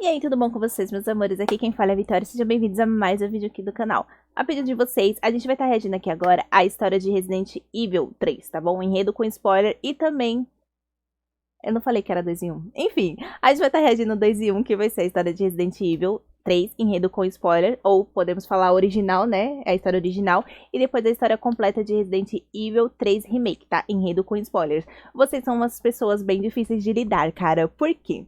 E aí, tudo bom com vocês, meus amores? Aqui quem fala é a Vitória, sejam bem-vindos a mais um vídeo aqui do canal. A pedido de vocês, a gente vai estar reagindo aqui agora à história de Resident Evil 3, tá bom? Enredo com spoiler e também... Eu não falei que era 2 em 1. Enfim, a gente vai estar reagindo 2 em 1, que vai ser a história de Resident Evil 3, enredo com spoiler, ou podemos falar original, né? É a história original. E depois a história completa de Resident Evil 3 Remake, tá? Enredo com spoilers. Vocês são umas pessoas bem difíceis de lidar, cara. Por quê?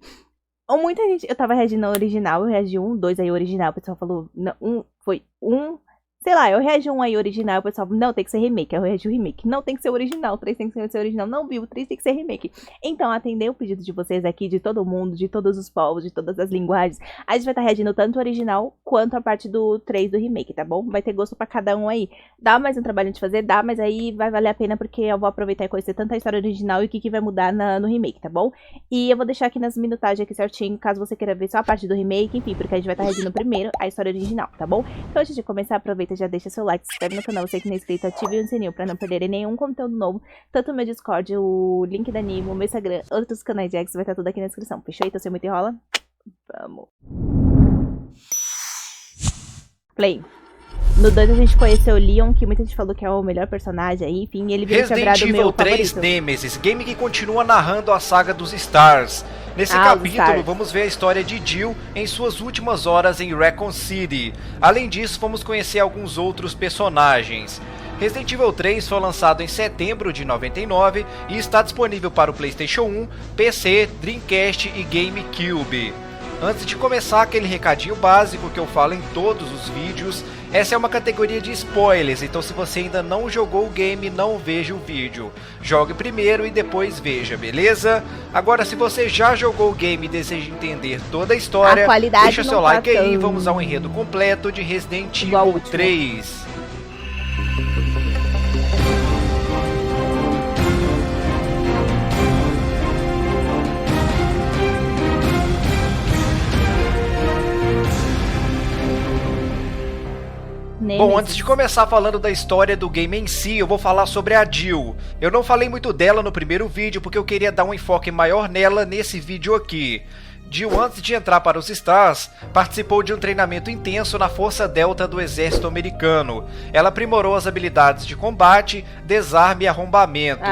Muita gente, eu tava reagindo ao original, eu reagi 1, 2 aí original, o pessoal falou, não, foi 1, sei lá, eu reagi 1 aí original, o pessoal falou, não, tem que ser remake, eu reagi o remake, não tem que ser original, o 3 tem que ser original, não viu, o 3 tem que ser remake. Então, atender o pedido de vocês aqui, de todo mundo, de todos os povos, de todas as linguagens, a gente vai estar reagindo tanto o original quanto a parte do 3 do remake, tá bom? Vai ter gosto pra cada um aí. Dá mais um trabalho de fazer, dá, mas aí vai valer a pena porque eu vou aproveitar e conhecer tanto a história original e o que vai mudar no remake, tá bom? E eu vou deixar aqui nas minutagens aqui certinho, caso você queira ver só a parte do remake, enfim, porque a gente vai estar reagindo primeiro a história original, tá bom? Então, antes de começar, aproveita e já deixa seu like, se inscreve no canal, você que não é inscrito, ative o sininho pra não perderem nenhum conteúdo novo, tanto o meu Discord, o link da Nimo, o meu Instagram, outros canais de X, vai estar tudo aqui na descrição, fechou? Então, sem muito enrola, vamos! Play! No 2 a gente conheceu o Leon, que muita gente falou que é o melhor personagem aí, enfim, ele veio Resident Evil 3 favorito. Nemesis, game que continua narrando a saga dos Stars. Nesse capítulo, vamos ver a história de Jill em suas últimas horas em Raccoon City. Além disso, vamos conhecer alguns outros personagens. Resident Evil 3 foi lançado em setembro de 99 e está disponível para o PlayStation 1, PC, Dreamcast e GameCube. Antes de começar, aquele recadinho básico que eu falo em todos os vídeos. Essa é uma categoria de spoilers, então se você ainda não jogou o game, não veja o vídeo. Jogue primeiro e depois veja, beleza? Agora, se você já jogou o game e deseja entender toda a história, deixa seu like aí e vamos ao enredo completo de Resident Evil 3. Bom, antes de começar falando da história do game em si, eu vou falar sobre a Jill. Eu não falei muito dela no primeiro vídeo porque eu queria dar um enfoque maior nela nesse vídeo aqui. Jill, antes de entrar para os Stars, participou de um treinamento intenso na Força Delta do Exército Americano. Ela aprimorou as habilidades de combate, desarme e arrombamento.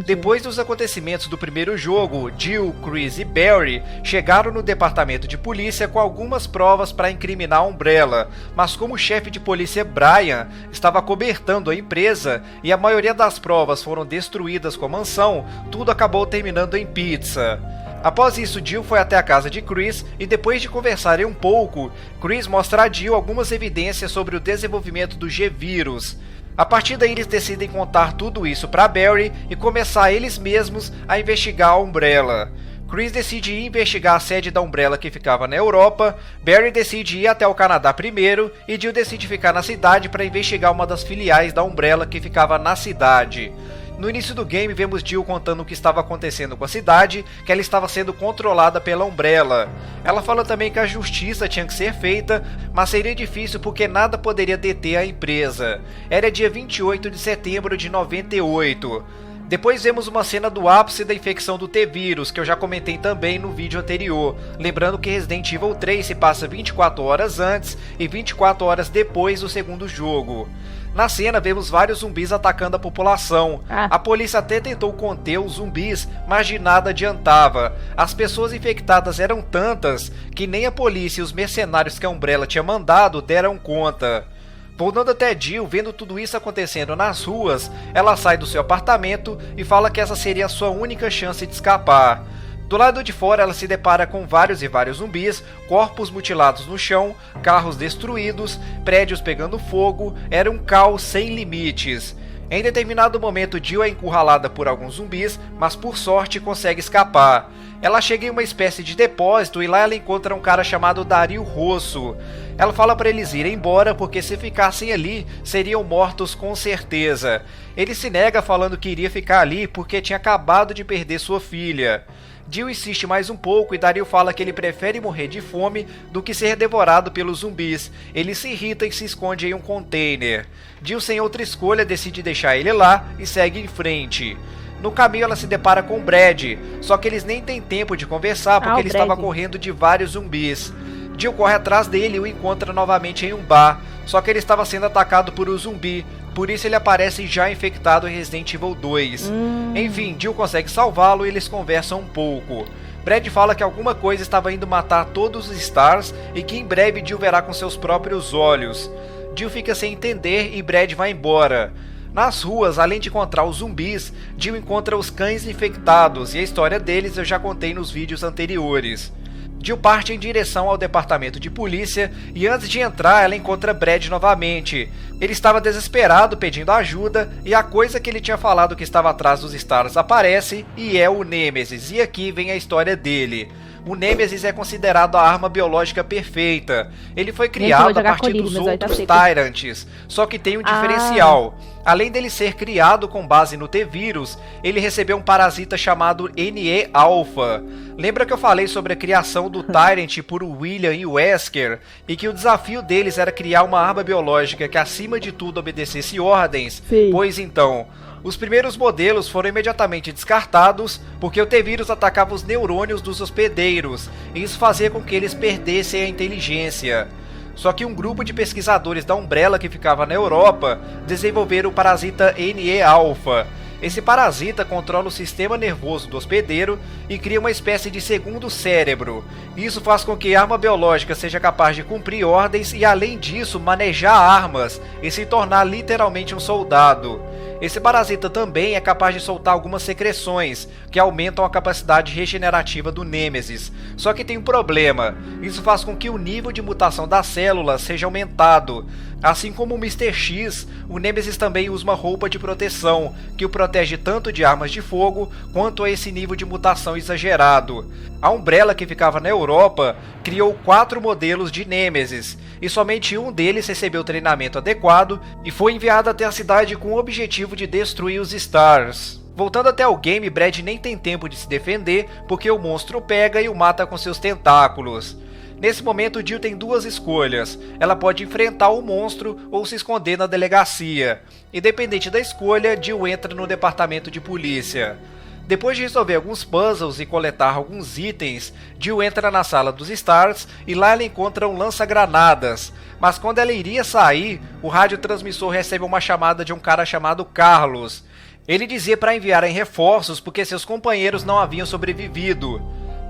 Depois dos acontecimentos do primeiro jogo, Jill, Chris e Barry chegaram no departamento de polícia com algumas provas para incriminar a Umbrella, mas como o chefe de polícia Brian estava cobertando a empresa e a maioria das provas foram destruídas com a mansão, tudo acabou terminando em pizza. Após isso, Jill foi até a casa de Chris e depois de conversarem um pouco, Chris mostra a Jill algumas evidências sobre o desenvolvimento do G-Vírus. A partir daí eles decidem contar tudo isso para Barry e começar eles mesmos a investigar a Umbrella. Chris decide ir investigar a sede da Umbrella que ficava na Europa, Barry decide ir até o Canadá primeiro e Jill decide ficar na cidade para investigar uma das filiais da Umbrella que ficava na cidade. No início do game, vemos Jill contando o que estava acontecendo com a cidade, que ela estava sendo controlada pela Umbrella. Ela fala também que a justiça tinha que ser feita, mas seria difícil porque nada poderia deter a empresa. Era dia 28 de setembro de 98. Depois vemos uma cena do ápice da infecção do T-Vírus, que eu já comentei também no vídeo anterior, lembrando que Resident Evil 3 se passa 24 horas antes e 24 horas depois do segundo jogo. Na cena, vemos vários zumbis atacando a população. A polícia até tentou conter os zumbis, mas de nada adiantava. As pessoas infectadas eram tantas que nem a polícia e os mercenários que a Umbrella tinha mandado deram conta. Voltando até Jill, vendo tudo isso acontecendo nas ruas, ela sai do seu apartamento e fala que essa seria a sua única chance de escapar. Do lado de fora, ela se depara com vários zumbis, corpos mutilados no chão, carros destruídos, prédios pegando fogo, era um caos sem limites. Em determinado momento, Jill é encurralada por alguns zumbis, mas por sorte consegue escapar. Ela chega em uma espécie de depósito e lá ela encontra um cara chamado Dario Rosso. Ela fala para eles irem embora porque se ficassem ali, seriam mortos com certeza. Ele se nega falando que iria ficar ali porque tinha acabado de perder sua filha. Jill insiste mais um pouco e Dario fala que ele prefere morrer de fome do que ser devorado pelos zumbis. Ele se irrita e se esconde em um container. Jill, sem outra escolha, decide deixar ele lá e segue em frente. No caminho ela se depara com o Brad, só que eles nem têm tempo de conversar porque ele estava correndo de vários zumbis. Jill corre atrás dele e o encontra novamente em um bar, só que ele estava sendo atacado por um zumbi, por isso ele aparece já infectado em Resident Evil 2. Enfim, Jill consegue salvá-lo e eles conversam um pouco. Brad fala que alguma coisa estava indo matar todos os Stars e que em breve Jill verá com seus próprios olhos. Jill fica sem entender e Brad vai embora. Nas ruas, além de encontrar os zumbis, Jill encontra os cães infectados e a história deles eu já contei nos vídeos anteriores. Jill parte em direção ao departamento de polícia e antes de entrar ela encontra Brad novamente. Ele estava desesperado pedindo ajuda e a coisa que ele tinha falado que estava atrás dos Stars aparece e é o Nemesis, e aqui vem a história dele. O Nemesis é considerado a arma biológica perfeita. Ele foi criado a partir dos outros Tyrants, só que tem um diferencial. Além dele ser criado com base no T-Vírus, ele recebeu um parasita chamado NE-alpha. Lembra que eu falei sobre a criação do Tyrant por William e Wesker, e que o desafio deles era criar uma arma biológica que acima de tudo obedecesse ordens? Sim. Pois então, os primeiros modelos foram imediatamente descartados porque o T-Vírus atacava os neurônios dos hospedeiros, e isso fazia com que eles perdessem a inteligência. Só que um grupo de pesquisadores da Umbrella que ficava na Europa desenvolveram o parasita NE-alpha. Esse parasita controla o sistema nervoso do hospedeiro e cria uma espécie de segundo cérebro. Isso faz com que a arma biológica seja capaz de cumprir ordens e, além disso, manejar armas e se tornar literalmente um soldado. Esse parasita também é capaz de soltar algumas secreções, que aumentam a capacidade regenerativa do Nemesis. Só que tem um problema, isso faz com que o nível de mutação das células seja aumentado. Assim como o Mr. X, o Nemesis também usa uma roupa de proteção, que o protege tanto de armas de fogo, quanto a esse nível de mutação exagerado. A Umbrella, que ficava na Europa, criou 4 modelos de Nemesis, e somente um deles recebeu treinamento adequado e foi enviado até a cidade com o objetivo de destruir os Stars. Voltando até o game, Brad nem tem tempo de se defender, porque o monstro pega e o mata com seus tentáculos. Nesse momento, Jill tem duas escolhas. Ela pode enfrentar o monstro ou se esconder na delegacia. Independente da escolha, Jill entra no departamento de polícia. Depois de resolver alguns puzzles e coletar alguns itens, Jill entra na sala dos Stars e lá ela encontra um lança-granadas. Mas quando ela iria sair, o radiotransmissor recebe uma chamada de um cara chamado Carlos. Ele dizia para enviarem reforços porque seus companheiros não haviam sobrevivido.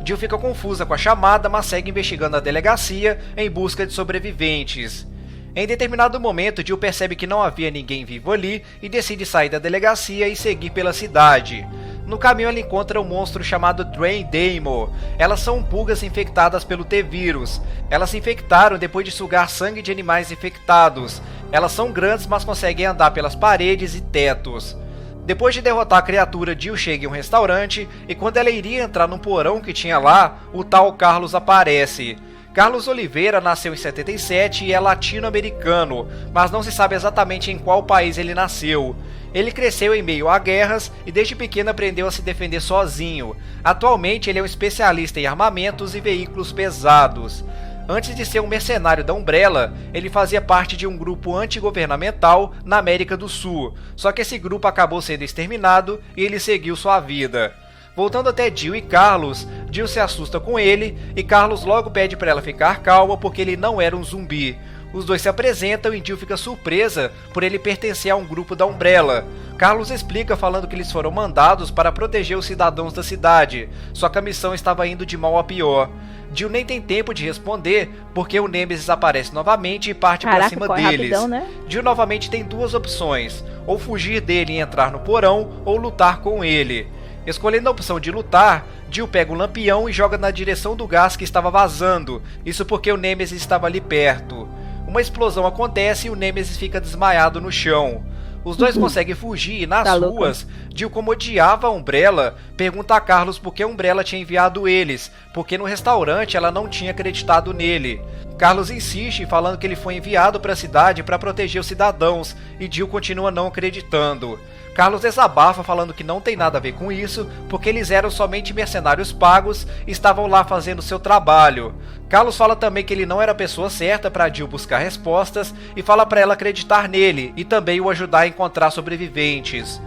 Jill fica confusa com a chamada, mas segue investigando a delegacia em busca de sobreviventes. Em determinado momento, Jill percebe que não havia ninguém vivo ali e decide sair da delegacia e seguir pela cidade. No caminho ela encontra um monstro chamado Drain Demo. Elas são pulgas infectadas pelo T-Vírus. Elas se infectaram depois de sugar sangue de animais infectados. Elas são grandes, mas conseguem andar pelas paredes e tetos. Depois de derrotar a criatura, Jill chega em um restaurante e quando ela iria entrar num porão que tinha lá, o tal Carlos aparece. Carlos Oliveira nasceu em 77 e é latino-americano, mas não se sabe exatamente em qual país ele nasceu. Ele cresceu em meio a guerras e desde pequeno aprendeu a se defender sozinho. Atualmente ele é um especialista em armamentos e veículos pesados. Antes de ser um mercenário da Umbrella, ele fazia parte de um grupo antigovernamental na América do Sul, só que esse grupo acabou sendo exterminado e ele seguiu sua vida. Voltando até Jill e Carlos, Jill se assusta com ele e Carlos logo pede para ela ficar calma porque ele não era um zumbi. Os dois se apresentam e Jill fica surpresa por ele pertencer a um grupo da Umbrella. Carlos explica falando que eles foram mandados para proteger os cidadãos da cidade, só que a missão estava indo de mal a pior. Jill nem tem tempo de responder, porque o Nemesis aparece novamente e parte para cima deles. Rapidão, né? Jill novamente tem duas opções, ou fugir dele e entrar no porão, ou lutar com ele. Escolhendo a opção de lutar, Jill pega um lampião e joga na direção do gás que estava vazando, isso porque o Nemesis estava ali perto. Uma explosão acontece e o Nemesis fica desmaiado no chão. Os dois conseguem fugir e nas ruas, Jill, como odiava a Umbrella, pergunta a Carlos por que a Umbrella tinha enviado eles, porque no restaurante ela não tinha acreditado nele. Carlos insiste falando que ele foi enviado para a cidade para proteger os cidadãos e Jill continua não acreditando. Carlos desabafa falando que não tem nada a ver com isso, porque eles eram somente mercenários pagos e estavam lá fazendo seu trabalho. Carlos fala também que ele não era a pessoa certa para Jill buscar respostas e fala para ela acreditar nele e também o ajudar a encontrar sobreviventes.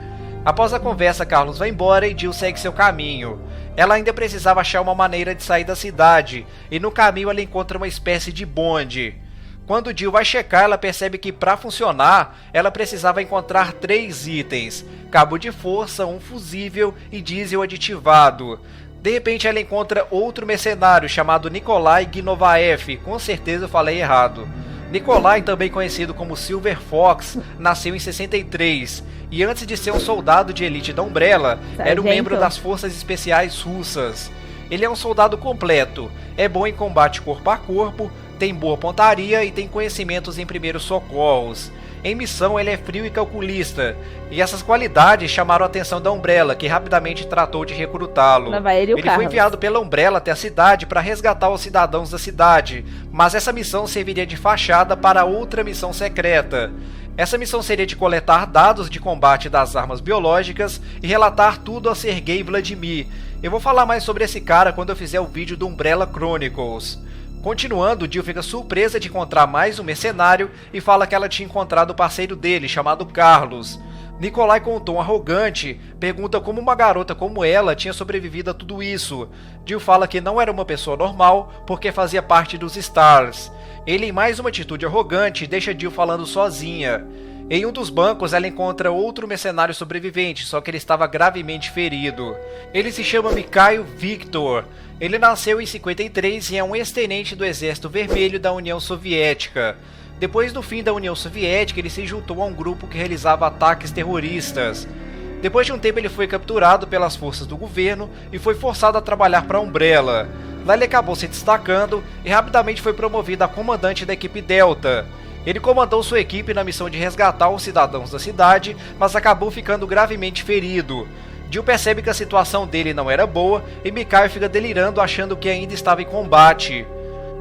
Após a conversa, Carlos vai embora e Jill segue seu caminho. Ela ainda precisava achar uma maneira de sair da cidade, e no caminho ela encontra uma espécie de bonde. Quando Jill vai checar, ela percebe que para funcionar, ela precisava encontrar 3 itens: cabo de força, um fusível e diesel aditivado. De repente ela encontra outro mercenário chamado Nikolai Gnovaev, com certeza eu falei errado. Nikolai, também conhecido como Silver Fox, nasceu em 63, e antes de ser um soldado de elite da Umbrella, era um membro das forças especiais russas. Ele é um soldado completo, é bom em combate corpo a corpo, tem boa pontaria e tem conhecimentos em primeiros socorros. Em missão ele é frio e calculista, e essas qualidades chamaram a atenção da Umbrella, que rapidamente tratou de recrutá-lo. Ele foi enviado pela Umbrella até a cidade para resgatar os cidadãos da cidade, mas essa missão serviria de fachada para outra missão secreta. Essa missão seria de coletar dados de combate das armas biológicas e relatar tudo a Sergei Vladimir. Eu vou falar mais sobre esse cara quando eu fizer o vídeo do Umbrella Chronicles. Continuando, Jill fica surpresa de encontrar mais um mercenário e fala que ela tinha encontrado o parceiro dele, chamado Carlos. Nikolai, com um tom arrogante, pergunta como uma garota como ela tinha sobrevivido a tudo isso. Jill fala que não era uma pessoa normal, porque fazia parte dos Stars. Ele, em mais uma atitude arrogante, deixa Jill falando sozinha. Em um dos bancos, ela encontra outro mercenário sobrevivente, só que ele estava gravemente ferido. Ele se chama Mikhail Viktor. Ele nasceu em 53 e é um ex-tenente do Exército Vermelho da União Soviética. Depois do fim da União Soviética, ele se juntou a um grupo que realizava ataques terroristas. Depois de um tempo, ele foi capturado pelas forças do governo e foi forçado a trabalhar para a Umbrella. Lá ele acabou se destacando e rapidamente foi promovido a comandante da equipe Delta. Ele comandou sua equipe na missão de resgatar os cidadãos da cidade, mas acabou ficando gravemente ferido. Jill percebe que a situação dele não era boa e Mikhail fica delirando, achando que ainda estava em combate.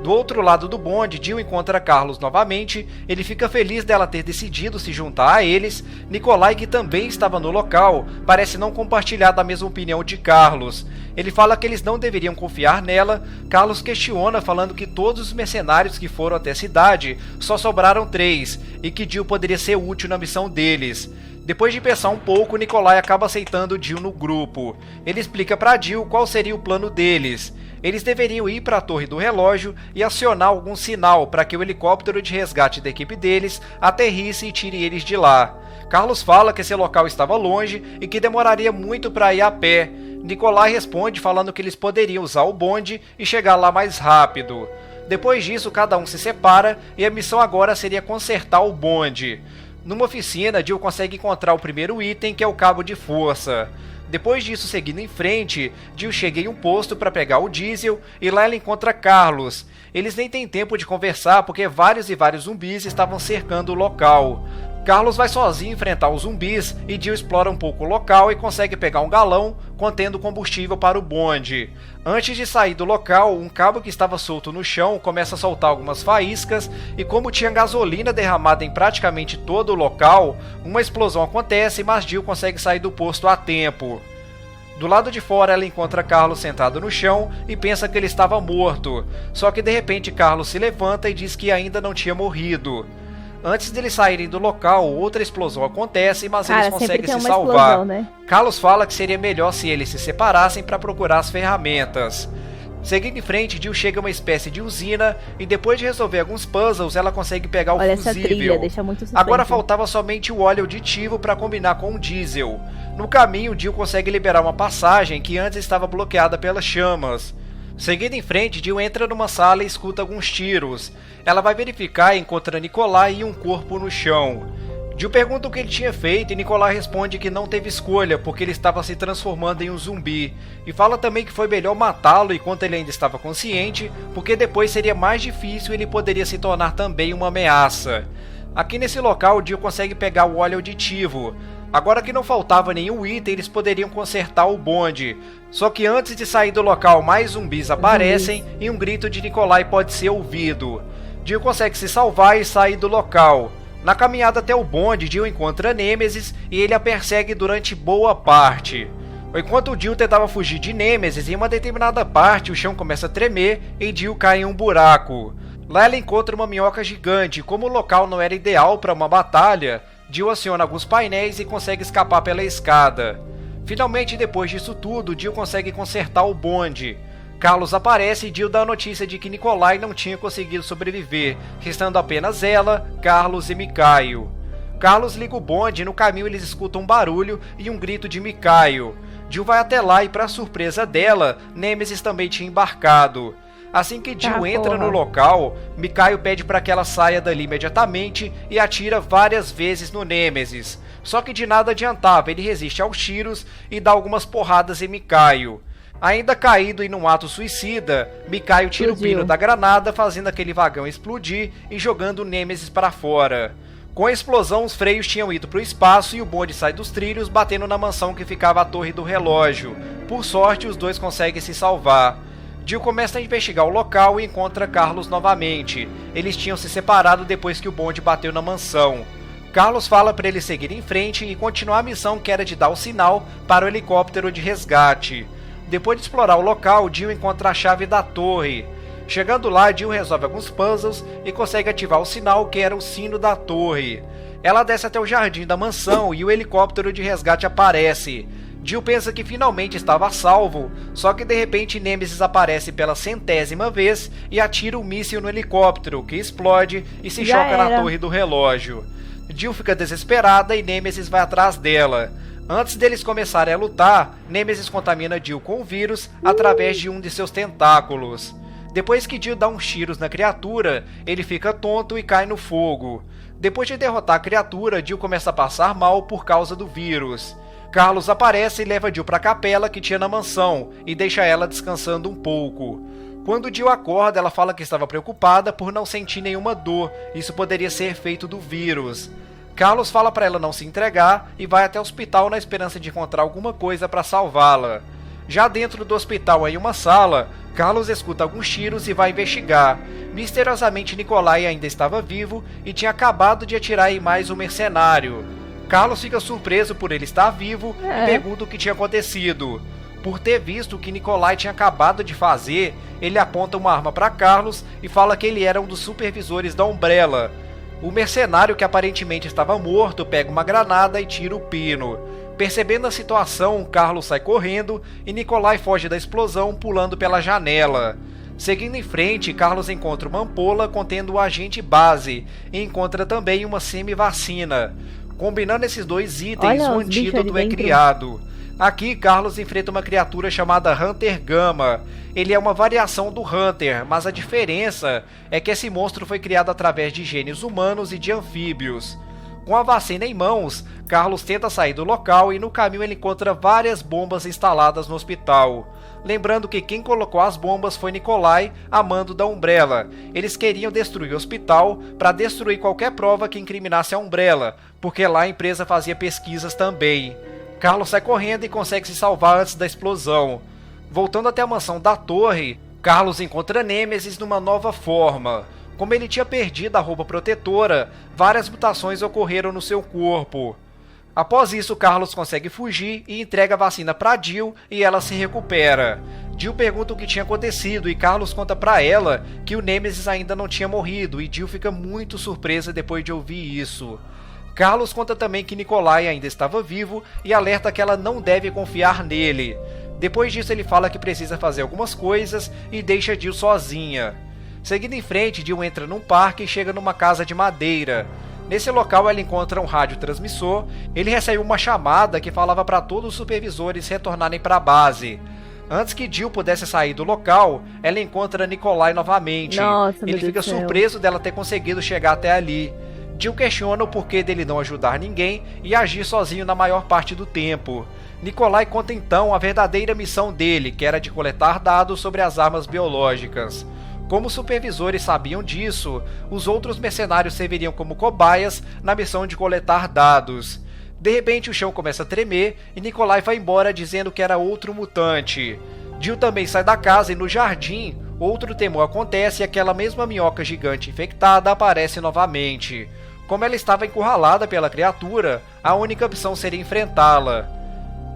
Do outro lado do bonde, Jill encontra Carlos novamente. Ele fica feliz dela ter decidido se juntar a eles. Nikolai, que também estava no local, parece não compartilhar da mesma opinião de Carlos. Ele fala que eles não deveriam confiar nela. Carlos questiona, falando que todos os mercenários que foram até a cidade só sobraram 3 e que Jill poderia ser útil na missão deles. Depois de pensar um pouco, Nikolai acaba aceitando Jill no grupo. Ele explica para Jill qual seria o plano deles. Eles deveriam ir para a torre do relógio e acionar algum sinal para que o helicóptero de resgate da equipe deles aterrisse e tire eles de lá. Carlos fala que esse local estava longe e que demoraria muito para ir a pé. Nikolai responde falando que eles poderiam usar o bonde e chegar lá mais rápido. Depois disso, cada um se separa e a missão agora seria consertar o bonde. Numa oficina, Jill consegue encontrar o primeiro item, que é o cabo de força. Depois disso, seguindo em frente, Jill chega em um posto para pegar o diesel e lá ela encontra Carlos. Eles nem têm tempo de conversar porque vários zumbis estavam cercando o local. Carlos vai sozinho enfrentar os zumbis e Jill explora um pouco o local e consegue pegar um galão contendo combustível para o bonde. Antes de sair do local, um cabo que estava solto no chão começa a soltar algumas faíscas e, como tinha gasolina derramada em praticamente todo o local, uma explosão acontece, mas Jill consegue sair do posto a tempo. Do lado de fora, ela encontra Carlos sentado no chão e pensa que ele estava morto, só que de repente Carlos se levanta e diz que ainda não tinha morrido. Antes deles saírem do local, outra explosão acontece, mas eles conseguem se salvar. Explosão, né? Carlos fala que seria melhor se eles se separassem para procurar as ferramentas. Seguindo em frente, Jill chega a uma espécie de usina e depois de resolver alguns puzzles, ela consegue pegar o fusível. Essa trilha deixa muito suspense. Agora faltava somente o óleo aditivo para combinar com o diesel. No caminho, Jill consegue liberar uma passagem que antes estava bloqueada pelas chamas. Seguindo em frente, Jill entra numa sala e escuta alguns tiros. Ela vai verificar e encontra Nikolai e um corpo no chão. Jill pergunta o que ele tinha feito e Nikolai responde que não teve escolha porque ele estava se transformando em um zumbi. E fala também que foi melhor matá-lo enquanto ele ainda estava consciente, porque depois seria mais difícil e ele poderia se tornar também uma ameaça. Aqui nesse local, Jill consegue pegar o óleo aditivo. Agora que não faltava nenhum item, eles poderiam consertar o bonde. Só que antes de sair do local, mais zumbis aparecem e um grito de Nikolai pode ser ouvido. Jill consegue se salvar e sair do local. Na caminhada até o bonde, Jill encontra Nemesis e ele a persegue durante boa parte. Enquanto Jill tentava fugir de Nemesis, em uma determinada parte o chão começa a tremer e Jill cai em um buraco. Lá ela encontra uma minhoca gigante. Como o local não era ideal para uma batalha, Jill aciona alguns painéis e consegue escapar pela escada. Finalmente, depois disso tudo, Jill consegue consertar o bonde. Carlos aparece e Jill dá a notícia de que Nikolai não tinha conseguido sobreviver, restando apenas ela, Carlos e Mikhail. Carlos liga o bonde e no caminho eles escutam um barulho e um grito de Mikhail. Jill vai até lá e, para surpresa dela, Nemesis também tinha embarcado. Assim que Jill entra no local, Mikhail pede para que ela saia dali imediatamente e atira várias vezes no Nemesis. Só que de nada adiantava, ele resiste aos tiros e dá algumas porradas em Mikhail. Ainda caído e num ato suicida, Mikhail tira o pino da granada, fazendo aquele vagão explodir e jogando o Nemesis para fora. Com a explosão, os freios tinham ido para o espaço e o bonde sai dos trilhos, batendo na mansão que ficava a torre do relógio. Por sorte, os dois conseguem se salvar. Jill começa a investigar o local e encontra Carlos novamente. Eles tinham se separado depois que o bonde bateu na mansão. Carlos fala para eles seguirem em frente e continuar a missão, que era de dar o sinal para o helicóptero de resgate. Depois de explorar o local, Jill encontra a chave da torre. Chegando lá, Jill resolve alguns puzzles e consegue ativar o sinal, que era o sino da torre. Ela desce até o jardim da mansão e o helicóptero de resgate aparece. Jill pensa que finalmente estava a salvo, só que de repente Nemesis aparece pela 100ª vez e atira um míssil no helicóptero, que explode e se choca na torre do relógio. Jill fica desesperada e Nemesis vai atrás dela. Antes deles começarem a lutar, Nemesis contamina Jill com o vírus através de um de seus tentáculos. Depois que Jill dá uns tiros na criatura, ele fica tonto e cai no fogo. Depois de derrotar a criatura, Jill começa a passar mal por causa do vírus. Carlos aparece e leva Jill para a capela que tinha na mansão e deixa ela descansando um pouco. Quando Jill acorda, ela fala que estava preocupada por não sentir nenhuma dor, isso poderia ser efeito do vírus. Carlos fala para ela não se entregar e vai até o hospital na esperança de encontrar alguma coisa para salvá-la. Já dentro do hospital, em uma sala, Carlos escuta alguns tiros e vai investigar. Misteriosamente, Nikolai ainda estava vivo e tinha acabado de atirar em mais um mercenário. Carlos fica surpreso por ele estar vivo e pergunta o que tinha acontecido. Por ter visto o que Nikolai tinha acabado de fazer, ele aponta uma arma para Carlos e fala que ele era um dos supervisores da Umbrella. O mercenário, que aparentemente estava morto, pega uma granada e tira o pino. Percebendo a situação, Carlos sai correndo e Nikolai foge da explosão pulando pela janela. Seguindo em frente, Carlos encontra uma ampola contendo o agente base e encontra também uma semi-vacina. Combinando esses dois itens, o antídoto é criado. Aqui, Carlos enfrenta uma criatura chamada Hunter Gamma. Ele é uma variação do Hunter, mas a diferença é que esse monstro foi criado através de genes humanos e de anfíbios. Com a vacina em mãos, Carlos tenta sair do local e no caminho ele encontra várias bombas instaladas no hospital. Lembrando que quem colocou as bombas foi Nikolai, a mando da Umbrella. Eles queriam destruir o hospital para destruir qualquer prova que incriminasse a Umbrella, porque lá a empresa fazia pesquisas também. Carlos sai correndo e consegue se salvar antes da explosão. Voltando até a mansão da torre, Carlos encontra Nemesis numa nova forma. Como ele tinha perdido a roupa protetora, várias mutações ocorreram no seu corpo. Após isso, Carlos consegue fugir e entrega a vacina para Jill e ela se recupera. Jill pergunta o que tinha acontecido e Carlos conta para ela que o Nemesis ainda não tinha morrido e Jill fica muito surpresa depois de ouvir isso. Carlos conta também que Nikolai ainda estava vivo e alerta que ela não deve confiar nele. Depois disso, ele fala que precisa fazer algumas coisas e deixa Jill sozinha. Seguindo em frente, Jill entra num parque e chega numa casa de madeira. Nesse local, ela encontra um radiotransmissor. Ele recebe uma chamada que falava para todos os supervisores retornarem para a base. Antes que Jill pudesse sair do local, ela encontra Nikolai novamente. Ele fica surpreso dela ter conseguido chegar até ali. Jill questiona o porquê dele não ajudar ninguém e agir sozinho na maior parte do tempo. Nikolai conta então a verdadeira missão dele, que era de coletar dados sobre as armas biológicas. Como os supervisores sabiam disso, os outros mercenários serviriam como cobaias na missão de coletar dados. De repente o chão começa a tremer e Nikolai vai embora dizendo que era outro mutante. Jill também sai da casa e no jardim, outro temor acontece e aquela mesma minhoca gigante infectada aparece novamente. Como ela estava encurralada pela criatura, a única opção seria enfrentá-la.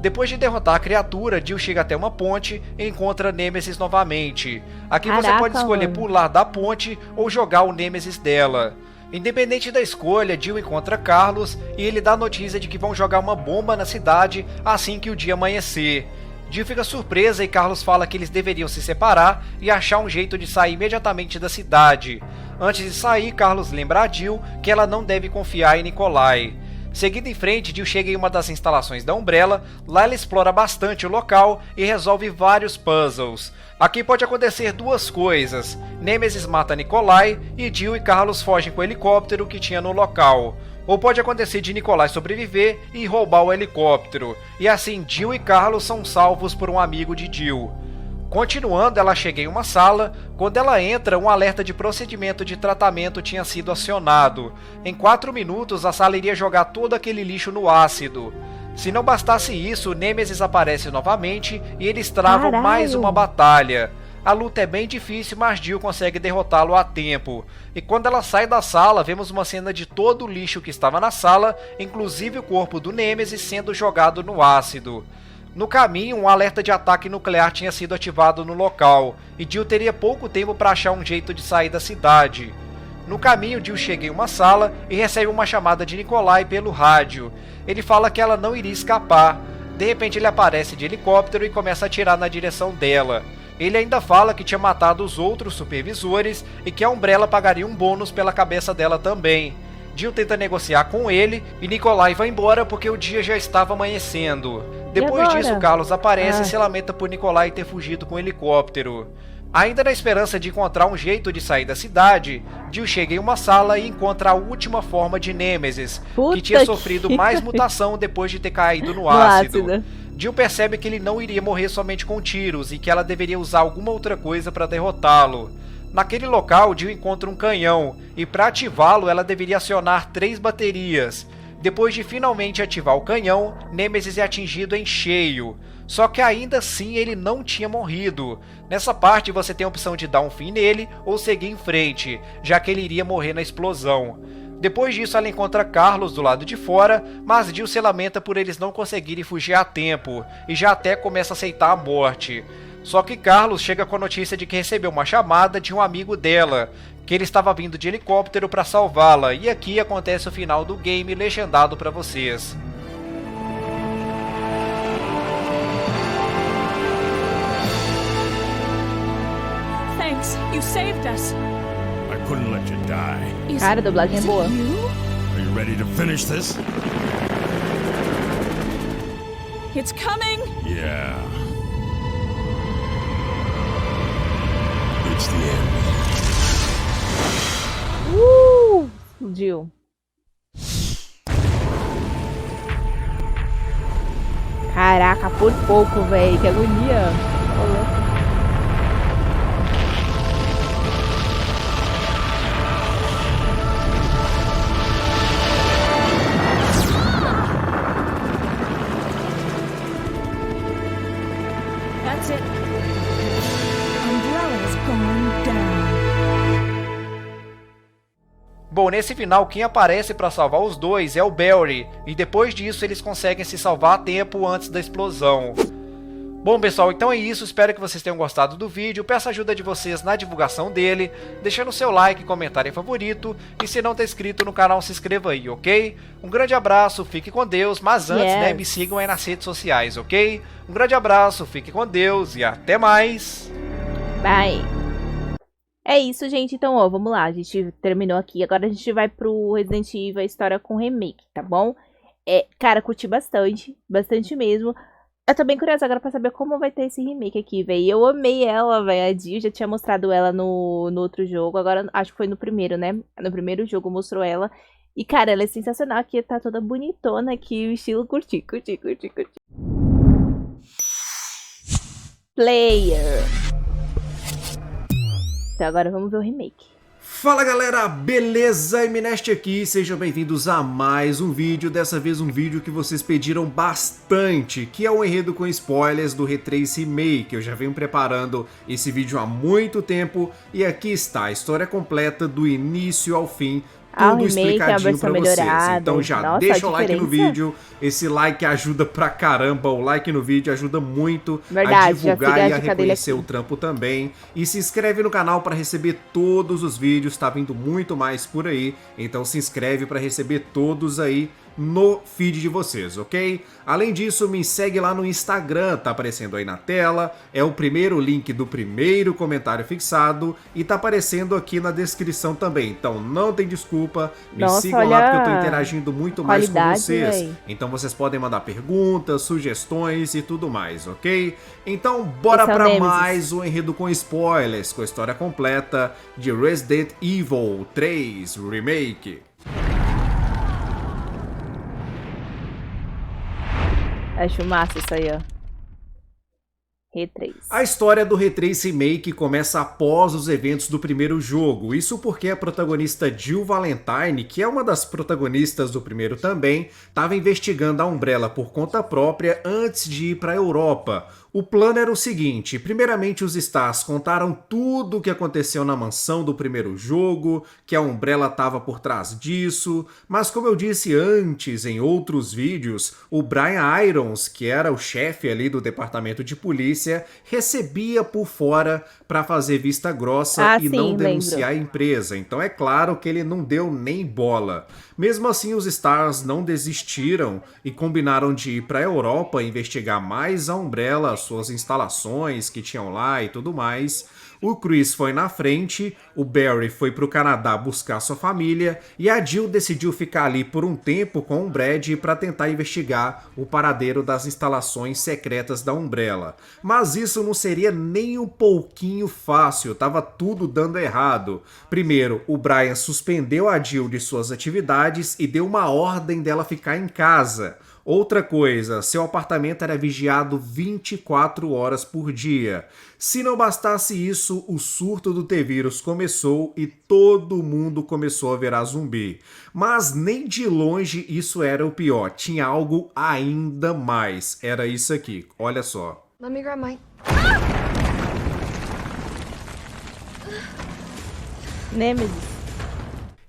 Depois de derrotar a criatura, Jill chega até uma ponte e encontra Nemesis novamente. Aqui você pode escolher pular da ponte ou jogar o Nemesis dela. Independente da escolha, Jill encontra Carlos e ele dá a notícia de que vão jogar uma bomba na cidade assim que o dia amanhecer. Jill fica surpresa e Carlos fala que eles deveriam se separar e achar um jeito de sair imediatamente da cidade. Antes de sair, Carlos lembra a Jill que ela não deve confiar em Nikolai. Seguindo em frente, Jill chega em uma das instalações da Umbrella, lá ela explora bastante o local e resolve vários puzzles. Aqui pode acontecer duas coisas: Nemesis mata Nikolai e Jill e Carlos fogem com o helicóptero que tinha no local. Ou pode acontecer de Nikolai sobreviver e roubar o helicóptero, e assim Jill e Carlos são salvos por um amigo de Jill. Continuando, ela chega em uma sala. Quando ela entra, um alerta de procedimento de tratamento tinha sido acionado. Em 4 minutos, a sala iria jogar todo aquele lixo no ácido. Se não bastasse isso, Nemesis aparece novamente e eles travam mais uma batalha. A luta é bem difícil, mas Jill consegue derrotá-lo a tempo. E quando ela sai da sala, vemos uma cena de todo o lixo que estava na sala, inclusive o corpo do Nemesis sendo jogado no ácido. No caminho, um alerta de ataque nuclear tinha sido ativado no local, e Jill teria pouco tempo para achar um jeito de sair da cidade. No caminho, Jill chega em uma sala e recebe uma chamada de Nikolai pelo rádio. Ele fala que ela não iria escapar. De repente ele aparece de helicóptero e começa a atirar na direção dela. Ele ainda fala que tinha matado os outros supervisores e que a Umbrella pagaria um bônus pela cabeça dela também. Jill tenta negociar com ele e Nikolai vai embora porque o dia já estava amanhecendo. Depois disso, Carlos aparece e se lamenta por Nikolai ter fugido com o helicóptero. Ainda na esperança de encontrar um jeito de sair da cidade, Jill chega em uma sala e encontra a última forma de Nemesis, que tinha sofrido mais mutação depois de ter caído no ácido. Jill percebe que ele não iria morrer somente com tiros e que ela deveria usar alguma outra coisa para derrotá-lo. Naquele local, Jill encontra um canhão e para ativá-lo ela deveria acionar 3 baterias. Depois de finalmente ativar o canhão, Nemesis é atingido em cheio. Só que ainda assim ele não tinha morrido. Nessa parte você tem a opção de dar um fim nele ou seguir em frente, já que ele iria morrer na explosão. Depois disso ela encontra Carlos do lado de fora, mas Jill se lamenta por eles não conseguirem fugir a tempo, e já até começa a aceitar a morte. Só que Carlos chega com a notícia de que recebeu uma chamada de um amigo dela, que ele estava vindo de helicóptero para salvá-la, e aqui acontece o final do game legendado para vocês. Thanks, you saved us. I couldn't let you die. Cara, a dublagem é boa. Are you ready to finish this? It's coming. Yeah. It's the end. Jill. Caraca, por pouco, velho. Que agonia. That's it. Umbrella's going down. Bom, nesse final quem aparece para salvar os dois é o Barry, e depois disso eles conseguem se salvar a tempo antes da explosão. Bom pessoal, então é isso, espero que vocês tenham gostado do vídeo, peço a ajuda de vocês na divulgação dele, deixando seu like, comentário favorito, e se não está inscrito no canal se inscreva aí, ok? Um grande abraço, fique com Deus, mas antes me sigam aí nas redes sociais, ok? Um grande abraço, fique com Deus e até mais! Bye! É isso, gente. Então, ó, vamos lá. A gente terminou aqui. Agora a gente vai pro Resident Evil, a história com remake, tá bom? Cara, curti bastante. Bastante mesmo. Eu tô bem curiosa agora pra saber como vai ter esse remake aqui, velho. Eu amei ela, velho. A Jill já tinha mostrado ela no outro jogo. Agora, acho que foi no primeiro, né? No primeiro jogo mostrou ela. E, cara, ela é sensacional aqui. Tá toda bonitona aqui. O estilo curti. Player. Então agora vamos ver o remake. Fala galera, beleza? Emineste aqui, sejam bem-vindos a mais um vídeo, dessa vez um vídeo que vocês pediram bastante, que é o enredo com spoilers do R3 Remake. Eu já venho preparando esse vídeo há muito tempo e aqui está a história completa do início ao fim Ah, o tudo remake é uma explicadinho versão pra vocês. melhorada. Então já Nossa, deixa a o like no diferença. vídeo, esse like ajuda pra caramba, o like no vídeo ajuda muito a Verdade, já divulgar siga a e a dica dele reconhecer aqui. o trampo também. E se inscreve no canal para receber todos os vídeos, tá vindo muito mais por aí, então se inscreve para receber todos aí no feed de vocês, ok? Além disso, me segue lá no Instagram, tá aparecendo aí na tela, é o primeiro link do primeiro comentário fixado e tá aparecendo aqui na descrição também, então não tem desculpa, me Nossa, sigam olha lá porque eu tô interagindo muito mais com qualidade, vocês, véi. então vocês podem mandar perguntas, sugestões e tudo mais, ok? Então bora Esse é o pra Nemesis. mais um enredo com spoilers, com a história completa de Resident Evil 3 Remake. Acho massa isso aí, ó. R3. A história do R3 Remake começa após os eventos do primeiro jogo, isso porque a protagonista Jill Valentine, que é uma das protagonistas do primeiro também, estava investigando a Umbrella por conta própria antes de ir para a Europa. O plano era o seguinte, primeiramente os Stars contaram tudo o que aconteceu na mansão do primeiro jogo, que a Umbrella estava por trás disso, mas como eu disse antes em outros vídeos, o Brian Irons, que era o chefe ali do departamento de polícia, recebia por fora para fazer vista grossa e sim, não lembro. denunciar a empresa, então é claro que ele não deu nem bola. Mesmo assim, os Stars não desistiram e combinaram de ir para a Europa investigar mais a Umbrella, suas instalações que tinham lá e tudo mais. O Chris foi na frente, o Barry foi para o Canadá buscar sua família e a Jill decidiu ficar ali por um tempo com o Brad para tentar investigar o paradeiro das instalações secretas da Umbrella. Mas isso não seria nem um pouquinho fácil, tava tudo dando errado. Primeiro, o Brian suspendeu a Jill de suas atividades e deu uma ordem dela ficar em casa. Outra coisa, seu apartamento era vigiado 24 horas por dia. Se não bastasse isso, o surto do T-Vírus começou e todo mundo começou a virar zumbi. Mas nem de longe isso era o pior, tinha algo ainda mais. Era isso aqui, olha só. Let me grab mine. Nemesis.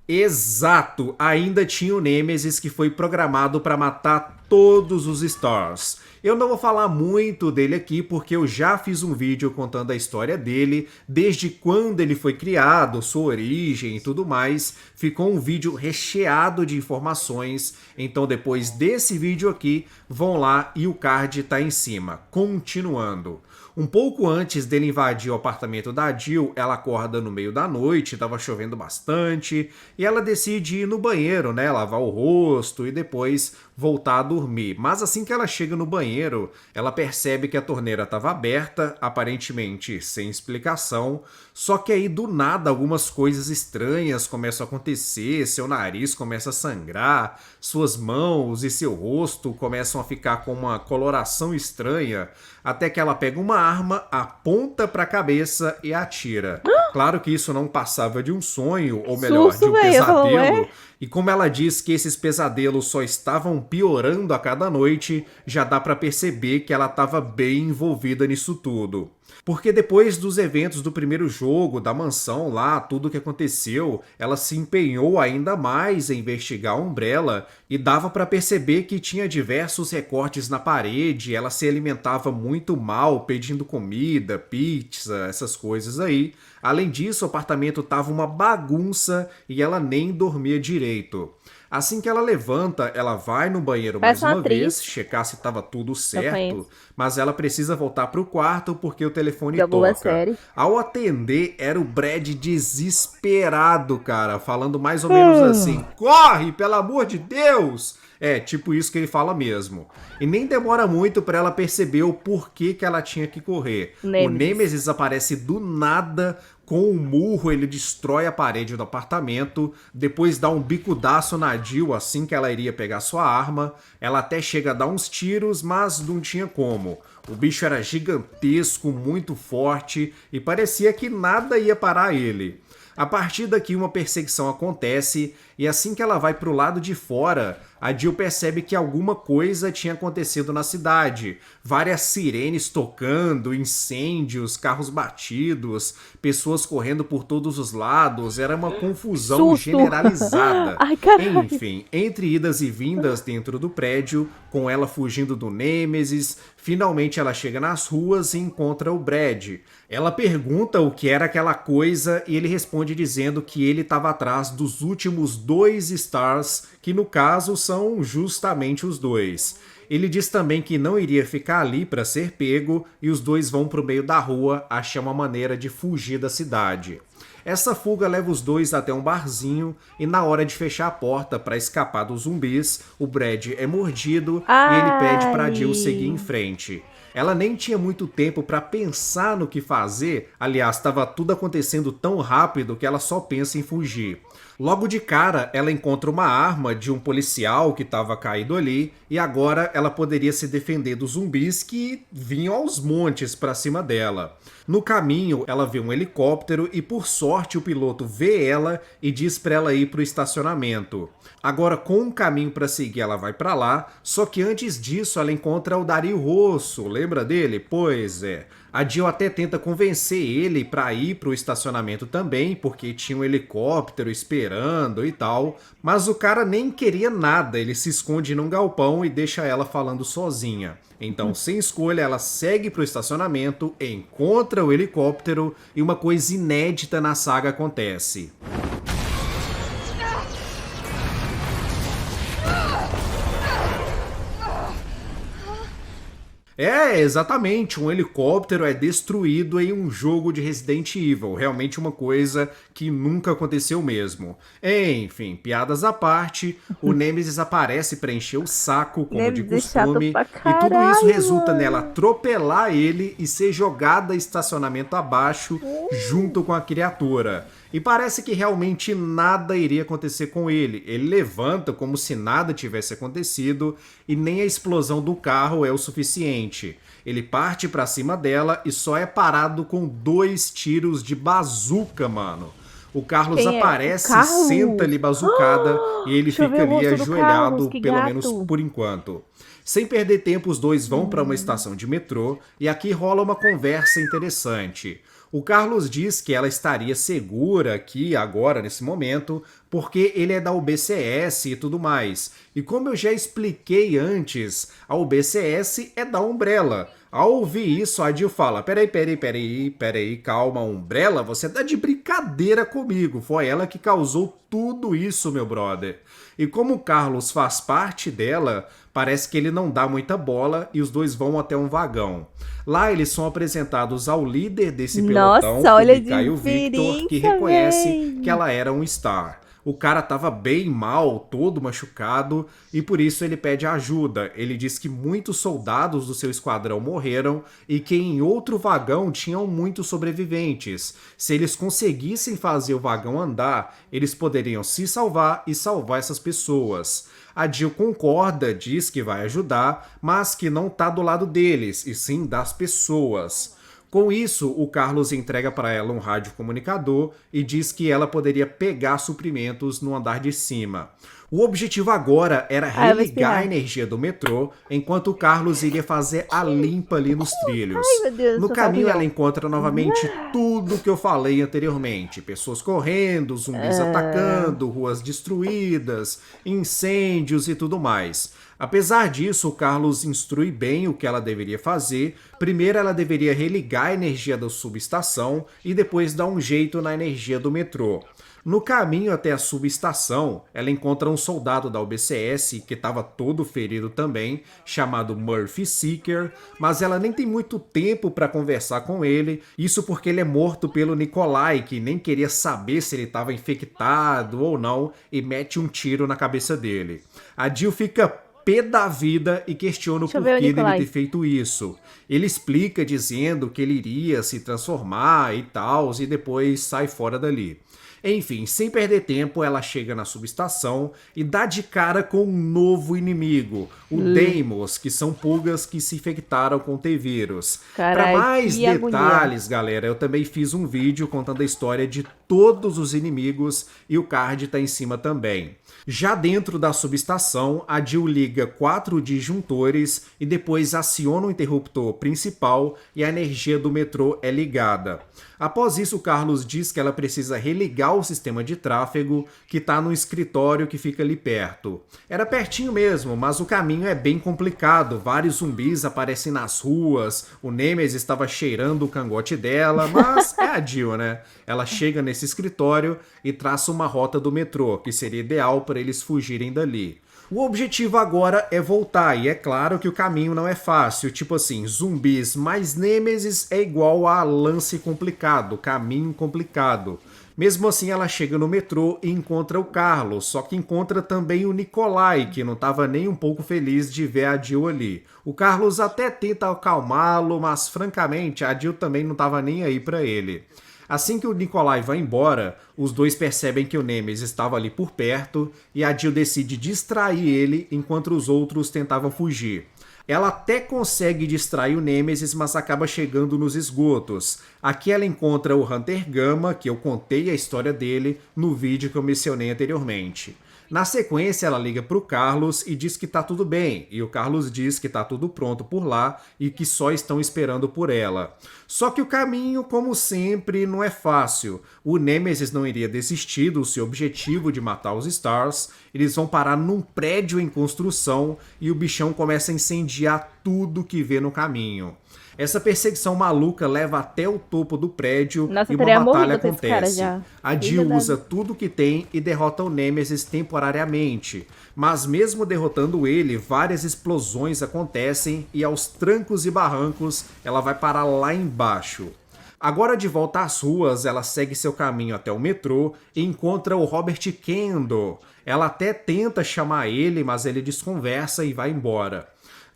Exato, ainda tinha o Nemesis que foi programado para matar todos os Stars. Eu não vou falar muito dele aqui porque eu já fiz um vídeo contando a história dele, desde quando ele foi criado, sua origem e tudo mais. Ficou um vídeo recheado de informações, então depois desse vídeo aqui, vão lá e o card tá em cima. Continuando. Um pouco antes dele invadir o apartamento da Jill, ela acorda no meio da noite, tava chovendo bastante, e ela decide ir no banheiro, né, lavar o rosto e depois voltar a dormir. Mas assim que ela chega no banheiro, ela percebe que a torneira estava aberta, aparentemente sem explicação, só que aí do nada algumas coisas estranhas começam a acontecer, seu nariz começa a sangrar, suas mãos e seu rosto começam a ficar com uma coloração estranha, até que ela pega uma arma, aponta para a cabeça e atira. Claro que isso não passava de um sonho, ou melhor, Susto, de um véio, pesadelo. ué. E como ela diz que esses pesadelos só estavam piorando a cada noite, já dá pra perceber que ela estava bem envolvida nisso tudo. Porque depois dos eventos do primeiro jogo, da mansão lá, tudo que aconteceu, ela se empenhou ainda mais em investigar a Umbrella e dava pra perceber que tinha diversos recortes na parede, ela se alimentava muito mal, pedindo comida, pizza, essas coisas aí. Além disso, o apartamento tava uma bagunça e ela nem dormia direito. Assim que ela levanta, ela vai no banheiro mais Parece uma uma atriz. vez, checar se estava tudo certo, conheço. mas ela precisa voltar pro quarto porque o telefone De alguma toca. série. Ao atender, era o Brad desesperado, cara, falando mais ou menos assim: corre, pelo amor de Deus! É, tipo isso que ele fala mesmo. E nem demora muito pra ela perceber o porquê que ela tinha que correr. O Nemesis. Nemesis aparece do nada, com um murro ele destrói a parede do apartamento, depois dá um bicudaço na Jill assim que ela iria pegar sua arma, ela até chega a dar uns tiros, mas não tinha como. O bicho era gigantesco, muito forte e parecia que nada ia parar ele. A partir daqui uma perseguição acontece, E assim que ela vai pro lado de fora, a Jill percebe que alguma coisa tinha acontecido na cidade. Várias sirenes tocando, incêndios, carros batidos, pessoas correndo por todos os lados. Era uma confusão Susto. generalizada. Ai, caralho. Enfim, entre idas e vindas dentro do prédio, com ela fugindo do Nêmesis, finalmente ela chega nas ruas e encontra o Brad. Ela pergunta o que era aquela coisa e ele responde dizendo que ele estava atrás dos últimos 2 Stars, que no caso são justamente os 2. Ele diz também que não iria ficar ali para ser pego e os dois vão pro meio da rua achar uma maneira de fugir da cidade. Essa fuga leva os dois até um barzinho e na hora de fechar a porta para escapar dos zumbis, o Brad é mordido e ele pede para Jill seguir em frente. Ela nem tinha muito tempo para pensar no que fazer, aliás, estava tudo acontecendo tão rápido que ela só pensa em fugir. Logo de cara, ela encontra uma arma de um policial que estava caído ali e agora ela poderia se defender dos zumbis que vinham aos montes para cima dela. No caminho, ela vê um helicóptero e por sorte o piloto vê ela e diz para ela ir para o estacionamento. Agora, com um caminho para seguir, ela vai para lá, só que antes disso ela encontra o Dario Rosso, lembra dele? Pois é. A Jill até tenta convencer ele para ir pro estacionamento também, porque tinha um helicóptero esperando e tal, mas o cara nem queria nada, ele se esconde num galpão e deixa ela falando sozinha. Então, sem escolha, ela segue pro estacionamento, encontra o helicóptero e uma coisa inédita na saga acontece. É, exatamente, um helicóptero é destruído em um jogo de Resident Evil, realmente uma coisa que nunca aconteceu mesmo. Enfim, piadas à parte, o Nemesis aparece para encher o saco, como de costume, e tudo isso resulta nela atropelar ele e ser jogada estacionamento abaixo junto com a criatura. E parece que realmente nada iria acontecer com ele. Ele levanta como se nada tivesse acontecido e nem a explosão do carro é o suficiente. Ele parte pra cima dela e só é parado com 2 tiros de bazuca, mano. O Carlos aparece, senta ali bazucada e ele fica ali ajoelhado, pelo menos por enquanto. Sem perder tempo, os dois vão para uma estação de metrô e aqui rola uma conversa interessante. O Carlos diz que ela estaria segura aqui, agora, nesse momento, porque ele é da UBCS e tudo mais. E como eu já expliquei antes, a UBCS é da Umbrella. Ao ouvir isso, a Jill fala, peraí, calma, Umbrella, você tá de brincadeira comigo. Foi ela que causou tudo isso, meu brother. E como o Carlos faz parte dela, parece que ele não dá muita bola e os dois vão até um vagão. Lá eles são apresentados ao líder desse pelotão, o Mikhail Victor, que reconhece que ela era um Star. O cara tava bem mal, todo machucado, e por isso ele pede ajuda. Ele diz que muitos soldados do seu esquadrão morreram e que em outro vagão tinham muitos sobreviventes. Se eles conseguissem fazer o vagão andar, eles poderiam se salvar e salvar essas pessoas. A Jill concorda, diz que vai ajudar, mas que não tá do lado deles, e sim das pessoas. Com isso, o Carlos entrega para ela um radiocomunicador e diz que ela poderia pegar suprimentos no andar de cima. O objetivo agora era religar a energia do metrô, enquanto o Carlos iria fazer a limpa ali nos trilhos. Ai, meu Deus, no caminho, ela encontra novamente tudo que eu falei anteriormente. Pessoas correndo, zumbis atacando, ruas destruídas, incêndios e tudo mais. Apesar disso, o Carlos instrui bem o que ela deveria fazer. Primeiro, ela deveria religar a energia da subestação e depois dar um jeito na energia do metrô. No caminho até a subestação, ela encontra um soldado da UBCS, que estava todo ferido também, chamado Murphy Seeker, mas ela nem tem muito tempo para conversar com ele, isso porque ele é morto pelo Nikolai, que nem queria saber se ele estava infectado ou não, e mete um tiro na cabeça dele. A Jill fica pé da vida e questiona o porquê dele ter feito isso. Ele explica dizendo que ele iria se transformar e tal, e depois sai fora dali. Enfim, sem perder tempo, ela chega na subestação e dá de cara com um novo inimigo, o Deimos, que são pulgas que se infectaram com o T-Vírus. Para mais detalhes, galera, eu também fiz um vídeo contando a história de todos os inimigos e o Card tá em cima também. Já dentro da subestação, a Jill liga 4 disjuntores e depois aciona o interruptor principal e a energia do metrô é ligada. Após isso, o Carlos diz que ela precisa religar o sistema de tráfego que está no escritório que fica ali perto. Era pertinho mesmo, mas o caminho é bem complicado. Vários zumbis aparecem nas ruas, o Nemesis estava cheirando o cangote dela, mas é a Jill, né? Ela chega nesse escritório e traça uma rota do metrô, que seria ideal para eles fugirem dali. O objetivo agora é voltar, e é claro que o caminho não é fácil, tipo assim, zumbis mais Nemesis é igual a lance complicado, caminho complicado. Mesmo assim, ela chega no metrô e encontra o Carlos, só que encontra também o Nikolai, que não estava nem um pouco feliz de ver a Jill ali. O Carlos até tenta acalmá-lo, mas francamente, a Jill também não estava nem aí para ele. Assim que o Nikolai vai embora, os dois percebem que o Nemesis estava ali por perto e a Jill decide distrair ele enquanto os outros tentavam fugir. Ela até consegue distrair o Nemesis, mas acaba chegando nos esgotos. Aqui ela encontra o Hunter Gamma, que eu contei a história dele no vídeo que eu mencionei anteriormente. Na sequência, ela liga para o Carlos e diz que tá tudo bem, e o Carlos diz que tá tudo pronto por lá e que só estão esperando por ela. Só que o caminho, como sempre, não é fácil. O Nemesis não iria desistir do seu objetivo de matar os Stars, eles vão parar num prédio em construção e o bichão começa a incendiar tudo que vê no caminho. Essa perseguição maluca leva até o topo do prédio. Nossa, e uma batalha acontece. A Jill usa tudo que tem e derrota o Nemesis temporariamente. Mas mesmo derrotando ele, várias explosões acontecem e aos trancos e barrancos ela vai parar lá embaixo. Agora de volta às ruas, ela segue seu caminho até o metrô e encontra o Robert Kendo. Ela até tenta chamar ele, mas ele desconversa e vai embora.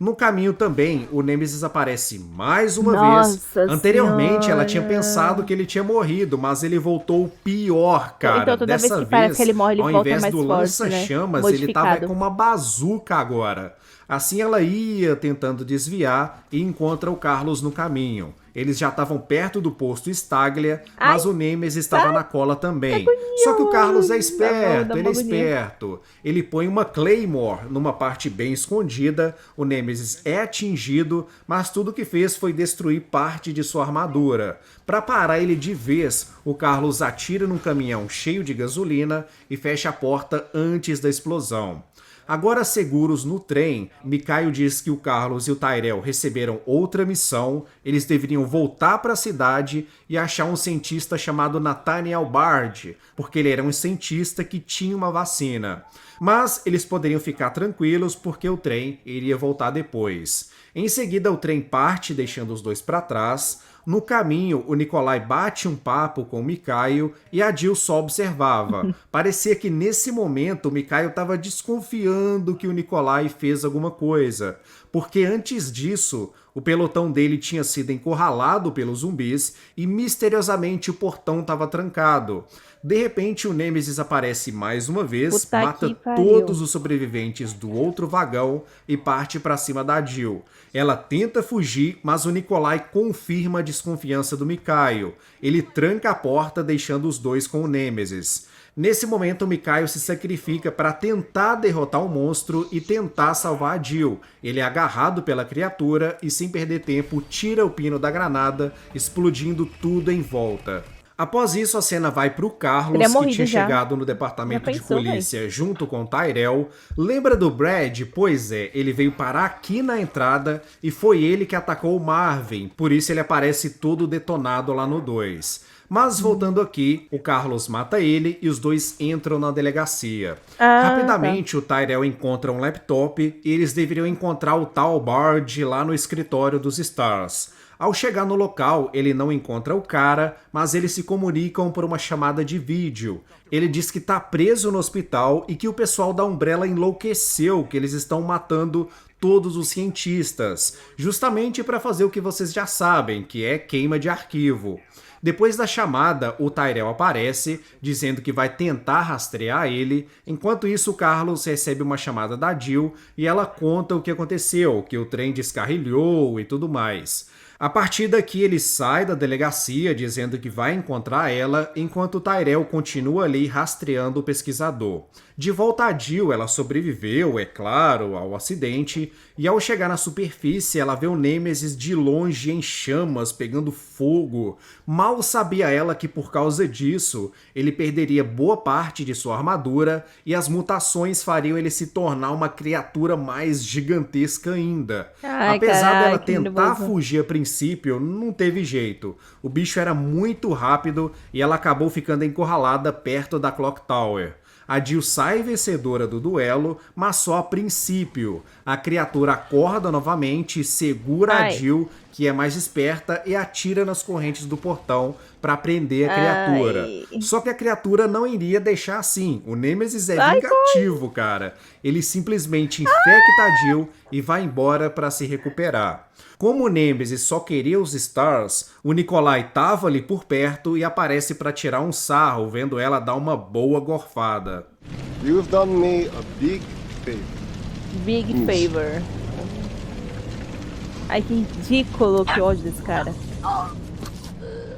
No caminho também, o Nemesis aparece mais uma vez. Anteriormente, ela tinha pensado que ele tinha morrido, mas ele voltou pior, cara. Então, toda Dessa vez que parece que ele morre, ele ao volta invés mais do forte, lança-chamas, né? ele tava com uma bazuca agora. Assim ela ia tentando desviar e encontra o Carlos no caminho. Eles já estavam perto do posto Staglia, mas o Nemesis estava na cola também. Só que o Carlos é esperto, ele é esperto. Ele põe uma Claymore numa parte bem escondida, o Nemesis é atingido, mas tudo que fez foi destruir parte de sua armadura. Para parar ele de vez, o Carlos atira num caminhão cheio de gasolina e fecha a porta antes da explosão. Agora seguros no trem, Mikhail diz que o Carlos e o Tyrell receberam outra missão, eles deveriam voltar para a cidade e achar um cientista chamado Nathaniel Bard, porque ele era um cientista que tinha uma vacina. Mas eles poderiam ficar tranquilos porque o trem iria voltar depois. Em seguida o trem parte deixando os dois para trás. No caminho, o Nikolai bate um papo com o Mikhail e a Jill só observava. Parecia que nesse momento o Mikhail estava desconfiando que o Nikolai fez alguma coisa, porque antes disso, o pelotão dele tinha sido encurralado pelos zumbis e misteriosamente o portão estava trancado. De repente, o Nemesis aparece mais uma vez, mata todos os sobreviventes do outro vagão e parte para cima da Jill. Ela tenta fugir, mas o Nikolai confirma a desconfiança do Mikhail. Ele tranca a porta, deixando os dois com o Nemesis. Nesse momento, o Mikhail se sacrifica para tentar derrotar o monstro e tentar salvar a Jill. Ele é agarrado pela criatura e, sem perder tempo, tira o pino da granada, explodindo tudo em volta. Após isso, a cena vai pro Carlos, que tinha chegado no departamento de polícia junto com o Tyrell. Lembra do Brad? Pois é, ele veio parar aqui na entrada e foi ele que atacou o Marvin, por isso ele aparece todo detonado lá no 2. Mas voltando aqui, o Carlos mata ele e os dois entram na delegacia. Rapidamente, o Tyrell encontra um laptop e eles deveriam encontrar o tal Bard lá no escritório dos Stars. Ao chegar no local, ele não encontra o cara, mas eles se comunicam por uma chamada de vídeo. Ele diz que está preso no hospital e que o pessoal da Umbrella enlouqueceu, que eles estão matando todos os cientistas, justamente para fazer o que vocês já sabem, que é queima de arquivo. Depois da chamada, o Tyrell aparece, dizendo que vai tentar rastrear ele. Enquanto isso, o Carlos recebe uma chamada da Jill e ela conta o que aconteceu, que o trem descarrilhou e tudo mais. A partir daqui ele sai da delegacia dizendo que vai encontrar ela, enquanto Tyrell continua ali rastreando o pesquisador. De volta a Jill, ela sobreviveu, é claro, ao acidente, e ao chegar na superfície ela vê o Nemesis de longe em chamas, pegando fogo. Mal sabia ela que por causa disso, ele perderia boa parte de sua armadura e as mutações fariam ele se tornar uma criatura mais gigantesca ainda. Ai, Apesar carai, dela que tentar nervoso. fugir a princípio, não teve jeito. O bicho era muito rápido e ela acabou ficando encurralada perto da Clock Tower. A Jill sai vencedora do duelo, mas só a princípio. A criatura acorda novamente, segura a Ai. Jill, que é mais esperta, e atira nas correntes do portão para prender a criatura. Ai. Só que a criatura não iria deixar assim. O Nemesis é Ai, vingativo, cara. Ele simplesmente infecta a Jill e vai embora para se recuperar. Como o Nemesis só queria os Stars, o Nikolai tava ali por perto e aparece para tirar um sarro, vendo ela dar uma boa gorfada. You've done me a big favor. Big favor. Ai, que ridículo, que ódio desse cara.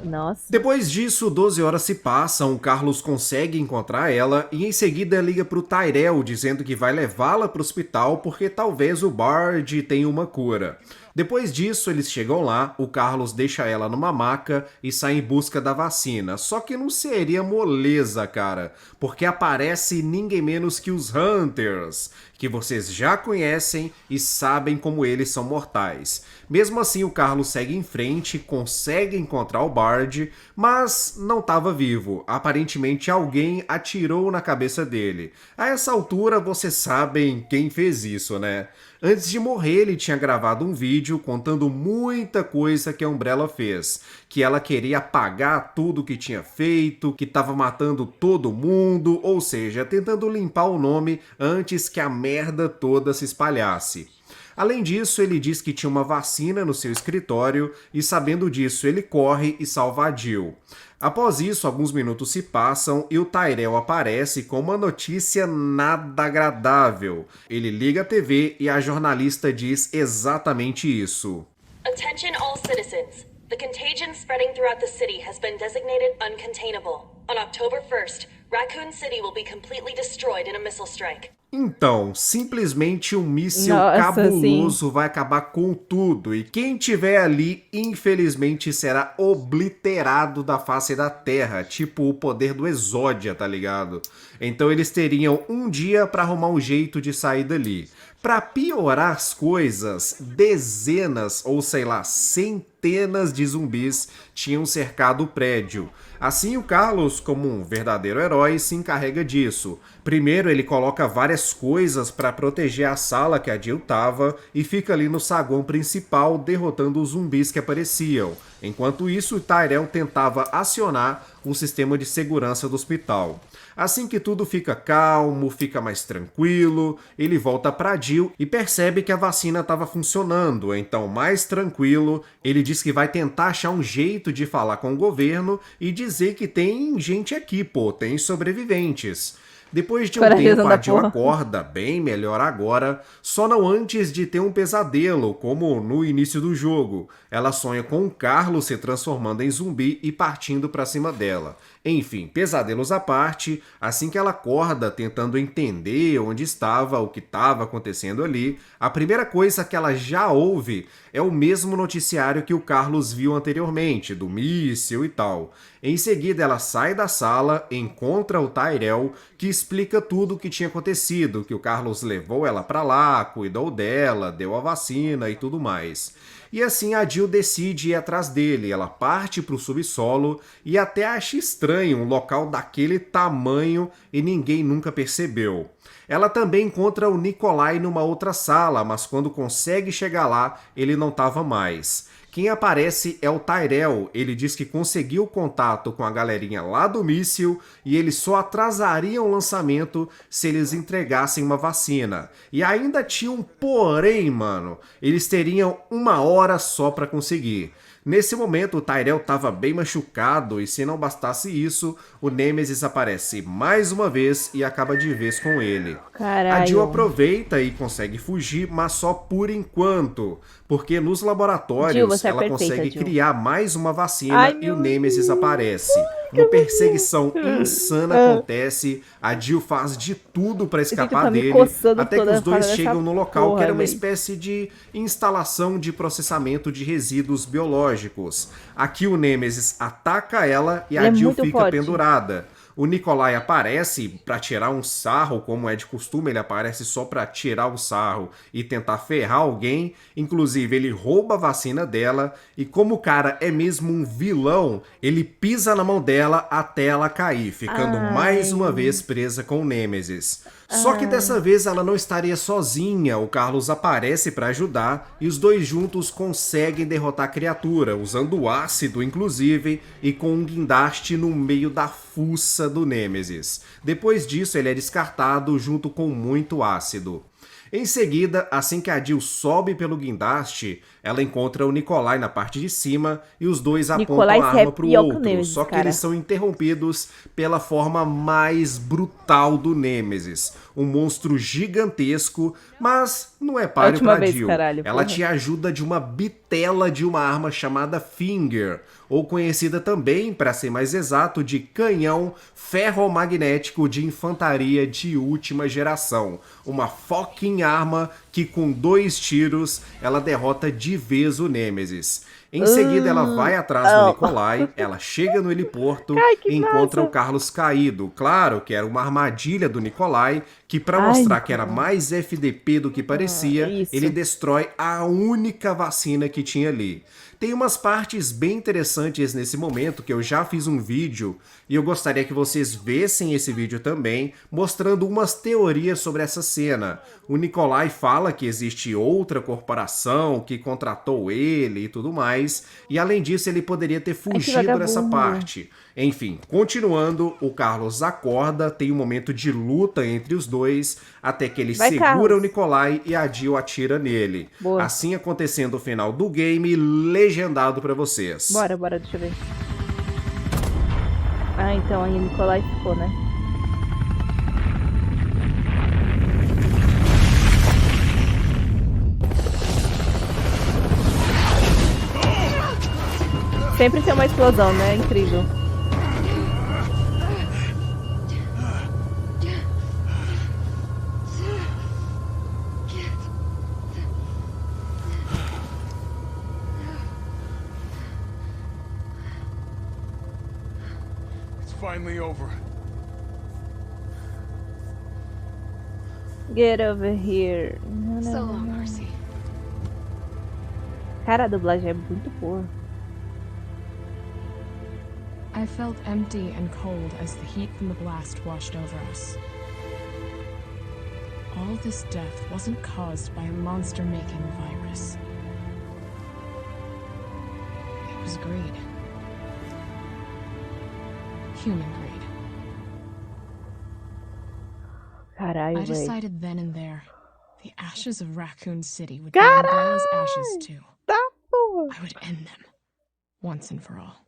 Nossa. Depois disso, 12 horas se passam, o Carlos consegue encontrar ela e em seguida liga pro Tyrell dizendo que vai levá-la pro hospital porque talvez o Bard tenha uma cura. Depois disso, eles chegam lá, o Carlos deixa ela numa maca e sai em busca da vacina. Só que não seria moleza, cara, porque aparece ninguém menos que os Hunters, que vocês já conhecem e sabem como eles são mortais. Mesmo assim, o Carlos segue em frente, consegue encontrar o Bard, mas não estava vivo. Aparentemente, alguém atirou na cabeça dele. A essa altura, vocês sabem quem fez isso, né? Antes de morrer, ele tinha gravado um vídeo contando muita coisa que a Umbrella fez. Que ela queria apagar tudo que tinha feito, que estava matando todo mundo, ou seja, tentando limpar o nome antes que a merda toda se espalhasse. Além disso, ele diz que tinha uma vacina no seu escritório e, sabendo disso, ele corre e salva a Jill. Após isso, alguns minutos se passam e o Tyrell aparece com uma notícia nada agradável. Ele liga a TV e a jornalista diz exatamente isso. Attention all citizens. The contagion spreading throughout the city has been designated uncontainable. On October 1st, Raccoon City will be completely destroyed in a missile strike. Então, simplesmente um míssil Nossa, cabuloso vai acabar com tudo. E quem tiver ali, infelizmente, será obliterado da face da Terra. Tipo o poder do Exódia, tá ligado? Então eles teriam um dia pra arrumar um jeito de sair dali. Pra piorar as coisas, dezenas ou sei lá, centenas de zumbis tinham cercado o prédio. Assim, o Carlos, como um verdadeiro herói, se encarrega disso. Primeiro, ele coloca várias coisas para proteger a sala que a Jill tava e fica ali no saguão principal derrotando os zumbis que apareciam. Enquanto isso, o Tyrell tentava acionar o sistema de segurança do hospital. Assim que tudo fica calmo, fica mais tranquilo, ele volta para Jill e percebe que a vacina estava funcionando. Então, mais tranquilo, ele diz que vai tentar achar um jeito de falar com o governo e dizer que tem gente aqui, pô, tem sobreviventes. Depois de um Corajoso tempo, da a Jill porra. acorda bem melhor agora, só não antes de ter um pesadelo, como no início do jogo. Ela sonha com o Carlos se transformando em zumbi e partindo pra cima dela. Enfim, pesadelos à parte, assim que ela acorda tentando entender onde estava, o que estava acontecendo ali, a primeira coisa que ela já ouve é o mesmo noticiário que o Carlos viu anteriormente, do míssil e tal. Em seguida, ela sai da sala, encontra o Tyrell, que explica tudo o que tinha acontecido, que o Carlos levou ela pra lá, cuidou dela, deu a vacina e tudo mais. E assim a Jill decide ir atrás dele, ela parte pro subsolo e até acha estranho um local daquele tamanho e ninguém nunca percebeu. Ela também encontra o Nikolai numa outra sala, mas quando consegue chegar lá, ele não estava mais. Quem aparece é o Tyrell, ele diz que conseguiu contato com a galerinha lá do míssil e eles só atrasariam o lançamento se eles entregassem uma vacina. E ainda tinha um porém, mano, eles teriam 1 hora só para conseguir. Nesse momento, o Tyrell estava bem machucado e, se não bastasse isso, o Nemesis aparece mais uma vez e acaba de vez com ele. Caralho. A Jill aproveita e consegue fugir, mas só por enquanto, porque nos laboratórios Jill, você é ela perfeita, consegue Jill. criar mais uma vacina. Ai, E o meu Nemesis Deus. aparece. Uma perseguição insana acontece, a Jill faz de tudo para escapar tá me dele, coçando até que toda os dois falando chegam dessa no local porra, que era uma véi. espécie de instalação de processamento de resíduos biológicos. Aqui o Nemesis ataca ela e Ele a é Jill muito fica forte. pendurada. O Nikolai aparece para tirar um sarro, como é de costume, ele aparece só para tirar o sarro e tentar ferrar alguém. Inclusive, ele rouba a vacina dela e, como o cara é mesmo um vilão, ele pisa na mão dela até ela cair, ficando mais uma vez presa com o Nemesis. Só que dessa vez ela não estaria sozinha, o Carlos aparece para ajudar e os dois juntos conseguem derrotar a criatura, usando ácido inclusive, e com um guindaste no meio da fuça do Nemesis. Depois disso ele é descartado junto com muito ácido. Em seguida, assim que a Jill sobe pelo guindaste, ela encontra o Nikolai na parte de cima e os dois apontam Nikolai a é arma pro pior que o outro, Nemesis, só que cara. eles são interrompidos pela forma mais brutal do Nemesis. Um monstro gigantesco, mas não é páreo última pra vez, Jill. caralho, Ela porra. te ajuda de uma bitela de uma arma chamada Finger, ou conhecida também, para ser mais exato, de canhão ferromagnético de infantaria de última geração. Uma fucking arma que com 2 tiros ela derrota de vez o Nemesis. Em seguida ela vai atrás do Nikolai, ela chega no heliporto Ai, que e encontra massa. o Carlos caído. Claro que era uma armadilha do Nikolai, que para Ai, mostrar que era cara. mais FDP do que parecia, isso. ele destrói a única vacina que tinha ali. Tem umas partes bem interessantes nesse momento que eu já fiz um vídeo e eu gostaria que vocês vissem esse vídeo também, mostrando umas teorias sobre essa cena. O Nikolai fala que existe outra corporação que contratou ele e tudo mais, e além disso ele poderia ter fugido dessa vagabundo. parte. Enfim, continuando, o Carlos acorda, tem um momento de luta entre os dois, até que ele Vai, segura Carlos. o Nikolai e a Jill atira nele. Boa. Assim acontecendo o final do game, legendado pra vocês. Bora, deixa eu ver. Ah, então aí o Nikolai ficou, né? Sempre tem uma explosão, né? Incrível. It's finally over. Get over here. So long, Marcy. Cara, a dublagem é muito boa. I felt empty and cold as the heat from the blast washed over us. All this death wasn't caused by a monster-making virus. It was greed. Human greed. Caralho, I velho. decided then and there, the ashes of Raccoon City would be Umbrella's ashes too. Tá, porra. I would end them, once and for all.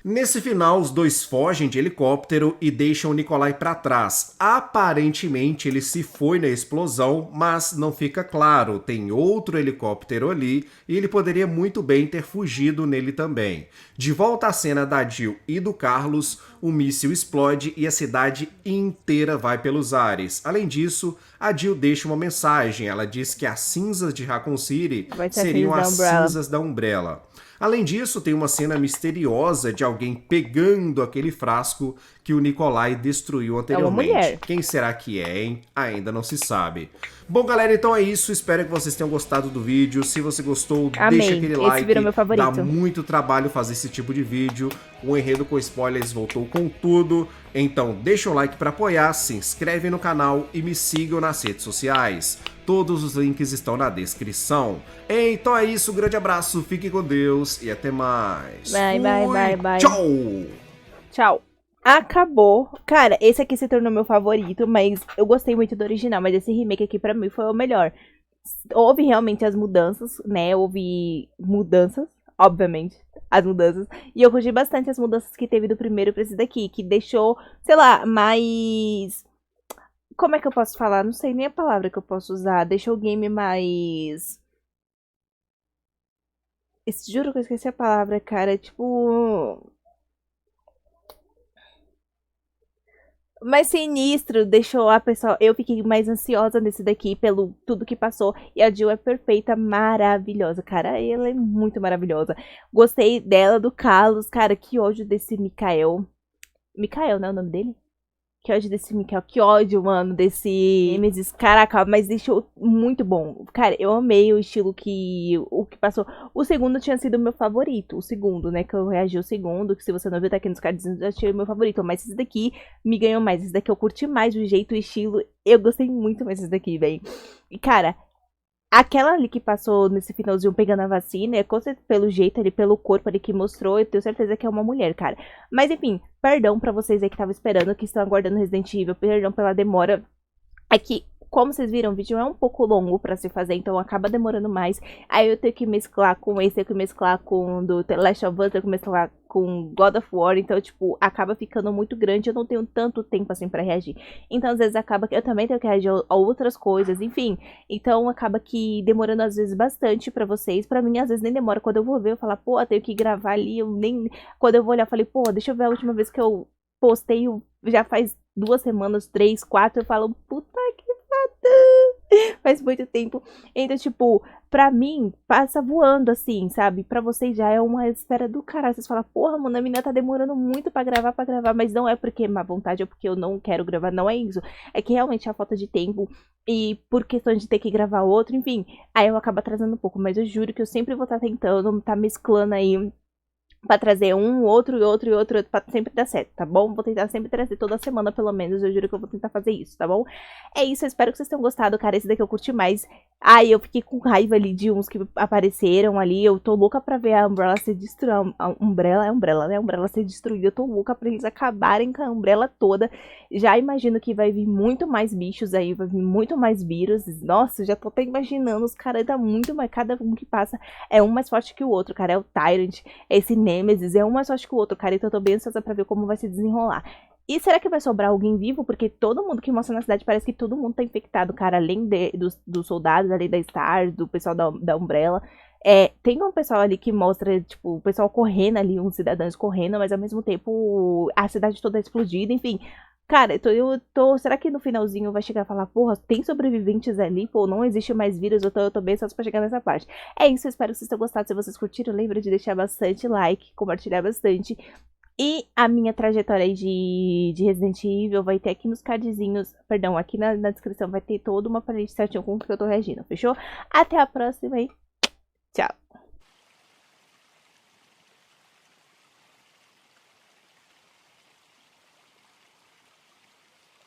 Nesse final, os dois fogem de helicóptero e deixam o Nikolai para trás. Aparentemente, ele se foi na explosão, mas não fica claro. Tem outro helicóptero ali e ele poderia muito bem ter fugido nele também. De volta à cena da Jill e do Carlos, o míssil explode e a cidade inteira vai pelos ares. Além disso, a Jill deixa uma mensagem. Ela diz que as cinzas de Raccoon City Vai ser seriam a as cinza da Umbrella. cinzas da Umbrella. Além disso, tem uma cena misteriosa de alguém pegando aquele frasco que o Nikolai destruiu anteriormente. mulher. Quem será que é, hein? Ainda não se sabe. Bom, galera, então é isso. Espero que vocês tenham gostado do vídeo. Se você gostou, Amei. deixa aquele Esse like. virou meu favorito. Dá muito trabalho fazer esse tipo de vídeo. O Enredo com Spoilers voltou com tudo. Então deixa o like para apoiar, se inscreve no canal e me sigam nas redes sociais. Todos os links estão na descrição. Então é isso, um grande abraço, fique com Deus e até mais. Bye, bye, Fui. bye, bye. Tchau! Tchau. Acabou. Cara, esse aqui se tornou meu favorito, mas eu gostei muito do original, mas esse remake aqui pra mim foi o melhor. Houve realmente as mudanças, né? Houve mudanças. obviamente, as mudanças. E eu curti bastante as mudanças que teve do primeiro pra esse daqui, que deixou, sei lá, mais... Como é que eu posso falar? Não sei nem a palavra que eu posso usar. Deixou o game mais... Juro que eu esqueci a palavra, cara. Tipo... mais sinistro, deixou a pessoa... Eu fiquei mais ansiosa nesse daqui pelo tudo que passou. E a Jill é perfeita, maravilhosa, cara. Ela é muito maravilhosa. Gostei dela, do Carlos. Cara, que ódio desse Mikael. Mikael, não é o nome dele? Que ódio desse Mikael, que ódio, mano, desse Nemesis. Caraca, mas deixou muito bom. Cara, eu amei o estilo o que passou. O segundo tinha sido o meu favorito. O segundo, né, que eu reagi o segundo. Que se você não viu, tá aqui nos cards, eu achei o meu favorito. Mas esse daqui me ganhou mais. Esse daqui eu curti mais o jeito, o estilo. Eu gostei muito mais desse daqui, velho. E, cara... Aquela ali que passou nesse finalzinho pegando a vacina, pelo jeito ali, pelo corpo ali que mostrou, eu tenho certeza que é uma mulher, cara. Mas enfim, perdão pra vocês aí que estavam esperando, que estão aguardando Resident Evil, perdão pela demora. É que, como vocês viram, o vídeo é um pouco longo pra se fazer, então acaba demorando mais. Aí eu tenho que mesclar com esse, tenho que mesclar com do The Last of Us, tenho que mesclar com God of War, então, tipo, acaba ficando muito grande, eu não tenho tanto tempo, assim, pra reagir. Então, às vezes, acaba que eu também tenho que reagir a outras coisas, enfim. Então, acaba que demorando, às vezes, bastante pra vocês. Pra mim, às vezes, nem demora. Quando eu vou ver, eu falo, pô, eu tenho que gravar ali, eu nem... Quando eu vou olhar, eu falei, pô, deixa eu ver a última vez que eu postei, já faz 2 semanas, 3, 4, eu falo, puta que faz muito tempo. Então, tipo, pra mim, passa voando, assim, sabe? Pra vocês já é uma espera do caralho. Vocês falam, porra, mano, a menina tá demorando muito pra gravar. Mas não é porque é má vontade, é porque eu não quero gravar, não é isso. É que realmente é a falta de tempo. E por questão de ter que gravar outro, enfim. Aí eu acabo atrasando um pouco. Mas eu juro que eu sempre vou estar tentando, tá mesclando aí... Pra trazer um, outro, pra sempre dar certo, tá bom? Vou tentar sempre trazer toda semana, pelo menos. Eu juro que eu vou tentar fazer isso, tá bom? É isso, eu espero que vocês tenham gostado, cara. Esse daqui eu curti mais. Ai, eu fiquei com raiva ali de uns que apareceram ali. Eu tô louca pra ver a Umbrella ser destruída. A Umbrella é Umbrella, né? A Umbrella ser destruída. Eu tô louca pra eles acabarem com a Umbrella toda. Já imagino que vai vir muito mais bichos aí, vai vir muito mais vírus. Nossa, já tô até imaginando. Os caras tá muito mais... Cada um que passa é um mais forte que o outro, cara. É o Tyrant, é esse Nemesis, é um mais forte que o outro, cara. Então eu tô bem ansiosa pra ver como vai se desenrolar. E será que vai sobrar alguém vivo? Porque todo mundo que mostra na cidade parece que todo mundo tá infectado, cara. Além dos soldados, além da Star, do pessoal da Umbrella. Tem um pessoal ali que mostra, tipo, o pessoal correndo ali, uns cidadãos correndo, mas ao mesmo tempo a cidade toda é explodida, enfim. Cara, será que no finalzinho vai chegar e falar, porra, tem sobreviventes ali, pô, não existe mais vírus, eu tô bem só pra chegar nessa parte. É isso, eu espero que vocês tenham gostado. Se vocês curtiram, lembra de deixar bastante like, compartilhar bastante. E a minha trajetória aí de Resident Evil vai ter aqui nos cardzinhos, perdão, aqui na descrição vai ter toda uma playlist certinho com o que eu tô reagindo, fechou? Até a próxima aí.